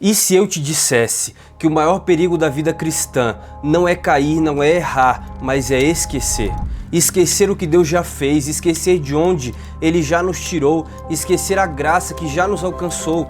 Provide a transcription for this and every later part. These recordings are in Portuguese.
E se eu te dissesse que o maior perigo da vida cristã não é cair, não é errar, mas é esquecer? Esquecer o que Deus já fez, esquecer de onde Ele já nos tirou, esquecer a graça que já nos alcançou.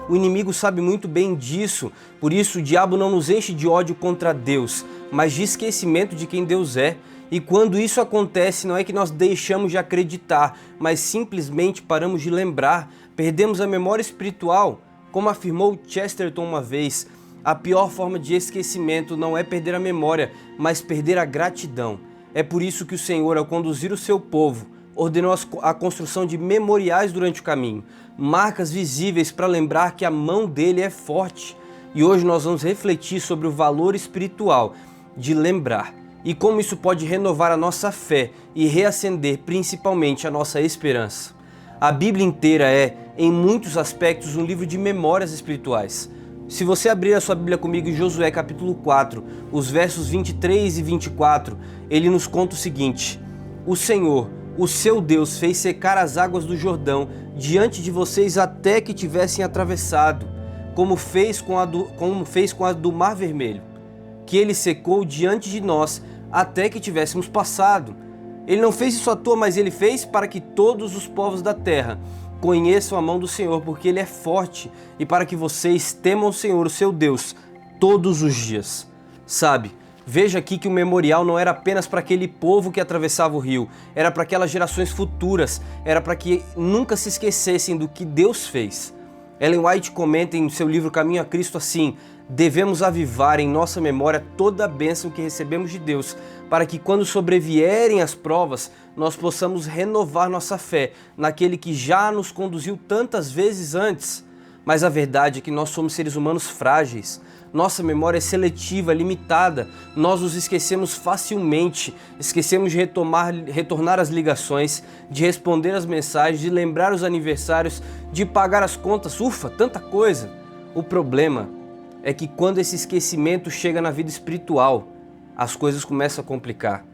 O inimigo sabe muito bem disso, por isso o diabo não nos enche de ódio contra Deus, mas de esquecimento de quem Deus é. E quando isso acontece, não é que nós deixamos de acreditar, mas simplesmente paramos de lembrar, perdemos a memória espiritual. Como afirmou Chesterton uma vez, a pior forma de esquecimento não é perder a memória, mas perder a gratidão. É por isso que o Senhor, ao conduzir o seu povo, ordenou a construção de memoriais durante o caminho, marcas visíveis para lembrar que a mão dele é forte. E hoje nós vamos refletir sobre o valor espiritual de lembrar e como isso pode renovar a nossa fé e reacender principalmente a nossa esperança. A Bíblia inteira é, em muitos aspectos, um livro de memórias espirituais. Se você abrir a sua Bíblia comigo em Josué capítulo 4, os versos 23 e 24, ele nos conta o seguinte: o Senhor, o seu Deus, fez secar as águas do Jordão diante de vocês até que tivessem atravessado, como fez com a do Mar Vermelho, que ele secou diante de nós até que tivéssemos passado. Ele não fez isso à toa, mas ele fez para que todos os povos da terra conheçam a mão do Senhor, porque ele é forte, e para que vocês temam o Senhor, o seu Deus, todos os dias. Sabe, veja aqui que o memorial não era apenas para aquele povo que atravessava o rio, era para aquelas gerações futuras, era para que nunca se esquecessem do que Deus fez. Ellen White comenta em seu livro Caminho a Cristo assim: devemos avivar em nossa memória toda a bênção que recebemos de Deus, para que quando sobrevierem as provas, nós possamos renovar nossa fé naquele que já nos conduziu tantas vezes antes. Mas a verdade é que nós somos seres humanos frágeis. Nossa memória é seletiva, limitada. Nós nos esquecemos facilmente. Esquecemos de retornar as ligações, de responder as mensagens, de lembrar os aniversários, de pagar as contas. Ufa, tanta coisa! O problema é que quando esse esquecimento chega na vida espiritual, as coisas começam a complicar.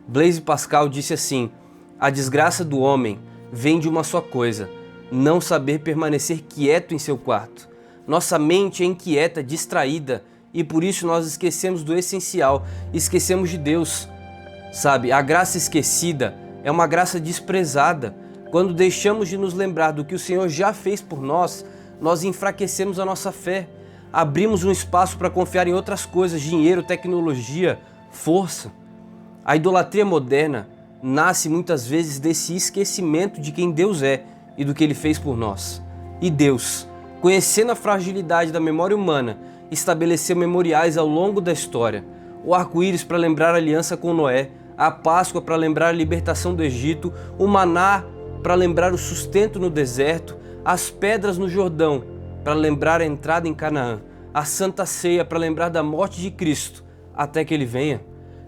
Blaise Pascal disse assim: a desgraça do homem vem de uma só coisa, não saber permanecer quieto em seu quarto. Nossa mente é inquieta, distraída, e por isso nós esquecemos do essencial, esquecemos de Deus. Sabe, a graça esquecida é uma graça desprezada. Quando deixamos de nos lembrar do que o Senhor já fez por nós, nós enfraquecemos a nossa fé. Abrimos um espaço para confiar em outras coisas, dinheiro, tecnologia, força. A idolatria moderna nasce muitas vezes desse esquecimento de quem Deus é e do que Ele fez por nós. E Deus, conhecendo a fragilidade da memória humana, estabeleceu memoriais ao longo da história. O arco-íris para lembrar a aliança com Noé, a Páscoa para lembrar a libertação do Egito, o maná para lembrar o sustento no deserto, as pedras no Jordão para lembrar a entrada em Canaã, a Santa Ceia para lembrar da morte de Cristo até que Ele venha.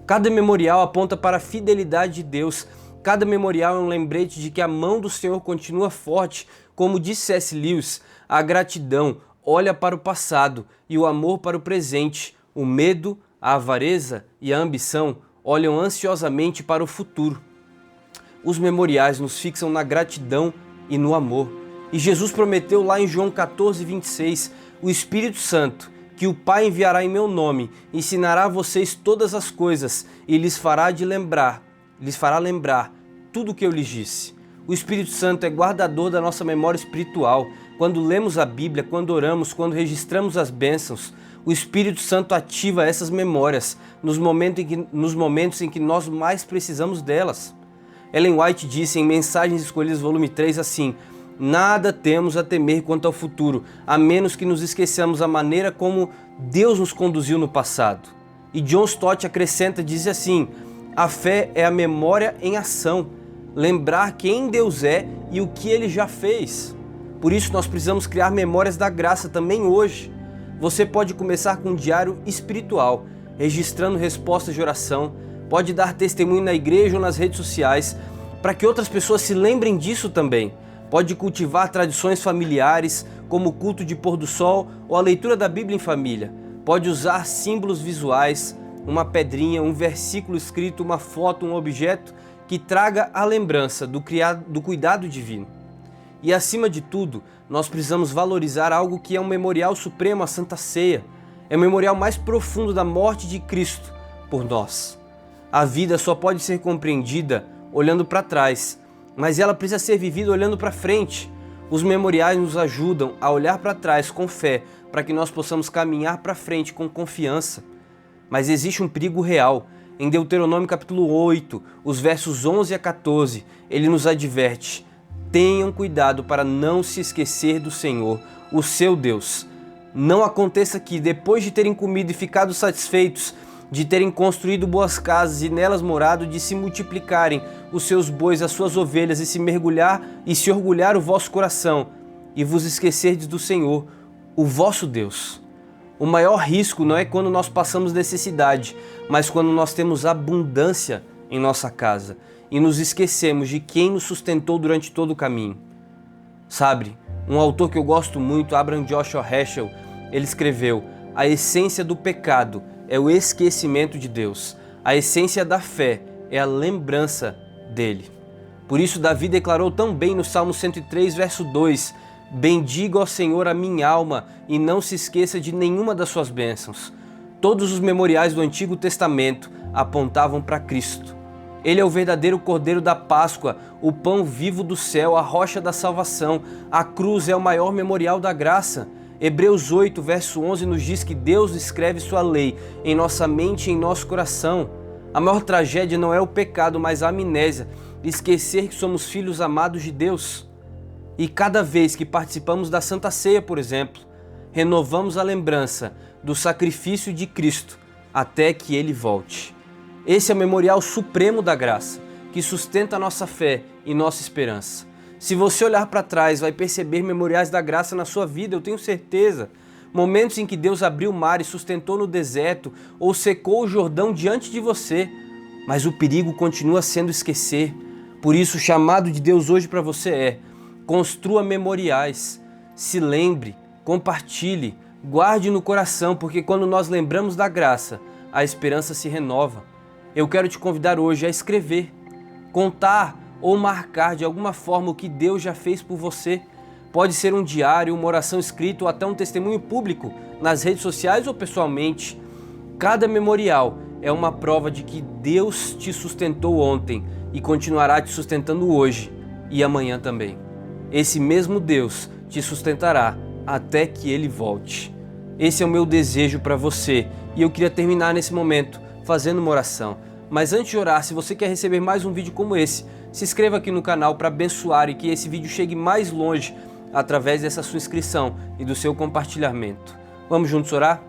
Cada memorial aponta para a fidelidade de Deus. Cada memorial é um lembrete de que a mão do Senhor continua forte. Como disse C.S. Lewis, a gratidão olha para o passado e o amor para o presente. O medo, a avareza e a ambição olham ansiosamente para o futuro. Os memoriais nos fixam na gratidão e no amor. E Jesus prometeu lá em João 14:26, o Espírito Santo, que o Pai enviará em meu nome, ensinará a vocês todas as coisas e lhes fará lembrar tudo o que eu lhes disse. O Espírito Santo é guardador da nossa memória espiritual. Quando lemos a Bíblia, quando oramos, quando registramos as bênçãos, o Espírito Santo ativa essas memórias nos momentos em que nós mais precisamos delas. Ellen White disse em Mensagens Escolhidas, volume 3, assim: nada temos a temer quanto ao futuro, a menos que nos esqueçamos a maneira como Deus nos conduziu no passado. E John Stott acrescenta, diz assim: a fé é a memória em ação, lembrar quem Deus é e o que Ele já fez. Por isso nós precisamos criar memórias da graça também hoje. Você pode começar com um diário espiritual, registrando respostas de oração, pode dar testemunho na igreja ou nas redes sociais, para que outras pessoas se lembrem disso também. Pode cultivar tradições familiares, como o culto de pôr do sol ou a leitura da Bíblia em família. Pode usar símbolos visuais, uma pedrinha, um versículo escrito, uma foto, um objeto que traga a lembrança do cuidado divino. E acima de tudo, nós precisamos valorizar algo que é um memorial supremo, a Santa Ceia. É o memorial mais profundo da morte de Cristo por nós. A vida só pode ser compreendida olhando para trás, mas ela precisa ser vivida olhando para frente. Os memoriais nos ajudam a olhar para trás com fé, para que nós possamos caminhar para frente com confiança. Mas existe um perigo real. Em Deuteronômio capítulo 8, os versos 11 a 14, ele nos adverte: tenham cuidado para não se esquecer do Senhor, o seu Deus. Não aconteça que, depois de terem comido e ficado satisfeitos, de terem construído boas casas e nelas morado, de se multiplicarem os seus bois, as suas ovelhas, e se orgulhar o vosso coração, e vos esquecerdes do Senhor, o vosso Deus. O maior risco não é quando nós passamos necessidade, mas quando nós temos abundância em nossa casa e nos esquecemos de quem nos sustentou durante todo o caminho. Sabe, um autor que eu gosto muito, Abraham Joshua Heschel, ele escreveu: a essência do pecado é o esquecimento de Deus. A essência da fé é a lembrança dele. Por isso Davi declarou tão bem no Salmo 103, verso 2: bendiga ao Senhor a minha alma e não se esqueça de nenhuma das suas bênçãos. Todos os memoriais do Antigo Testamento apontavam para Cristo. Ele é o verdadeiro Cordeiro da Páscoa, o pão vivo do céu, a rocha da salvação. A cruz é o maior memorial da graça. Hebreus 8, verso 11 nos diz que Deus escreve sua lei em nossa mente e em nosso coração. A maior tragédia não é o pecado, mas a amnésia, esquecer que somos filhos amados de Deus. E cada vez que participamos da Santa Ceia, por exemplo, renovamos a lembrança do sacrifício de Cristo até que Ele volte. Esse é o memorial supremo da graça, que sustenta a nossa fé e nossa esperança. Se você olhar para trás, vai perceber memoriais da graça na sua vida, eu tenho certeza. Momentos em que Deus abriu o mar e sustentou no deserto, ou secou o Jordão diante de você. Mas o perigo continua sendo esquecer. Por isso, o chamado de Deus hoje para você é: construa memoriais, se lembre, compartilhe, guarde no coração, porque quando nós lembramos da graça, a esperança se renova. Eu quero te convidar hoje a escrever, contar ou marcar de alguma forma o que Deus já fez por você. Pode ser um diário, uma oração escrita ou até um testemunho público nas redes sociais ou pessoalmente. Cada memorial é uma prova de que Deus te sustentou ontem e continuará te sustentando hoje e amanhã também. Esse mesmo Deus te sustentará até que Ele volte. Esse é o meu desejo para você e eu queria terminar nesse momento fazendo uma oração. Mas antes de orar, se você quer receber mais um vídeo como esse, se inscreva aqui no canal para abençoar e que esse vídeo chegue mais longe através dessa sua inscrição e do seu compartilhamento. Vamos juntos orar?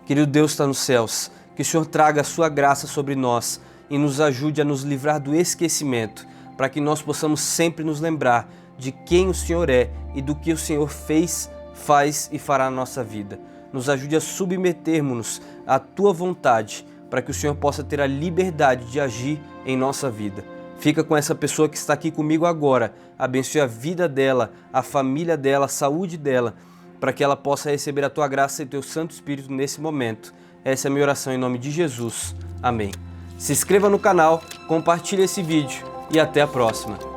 Querido Deus está nos céus, que o Senhor traga a sua graça sobre nós e nos ajude a nos livrar do esquecimento, para que nós possamos sempre nos lembrar de quem o Senhor é e do que o Senhor fez, faz e fará na nossa vida. Nos ajude a submetermos-nos à Tua vontade, para que o Senhor possa ter a liberdade de agir em nossa vida. Fica com essa pessoa que está aqui comigo agora, abençoe a vida dela, a família dela, a saúde dela, para que ela possa receber a Tua graça e o Teu Santo Espírito nesse momento. Essa é a minha oração em nome de Jesus. Amém. Se inscreva no canal, compartilhe esse vídeo e até a próxima.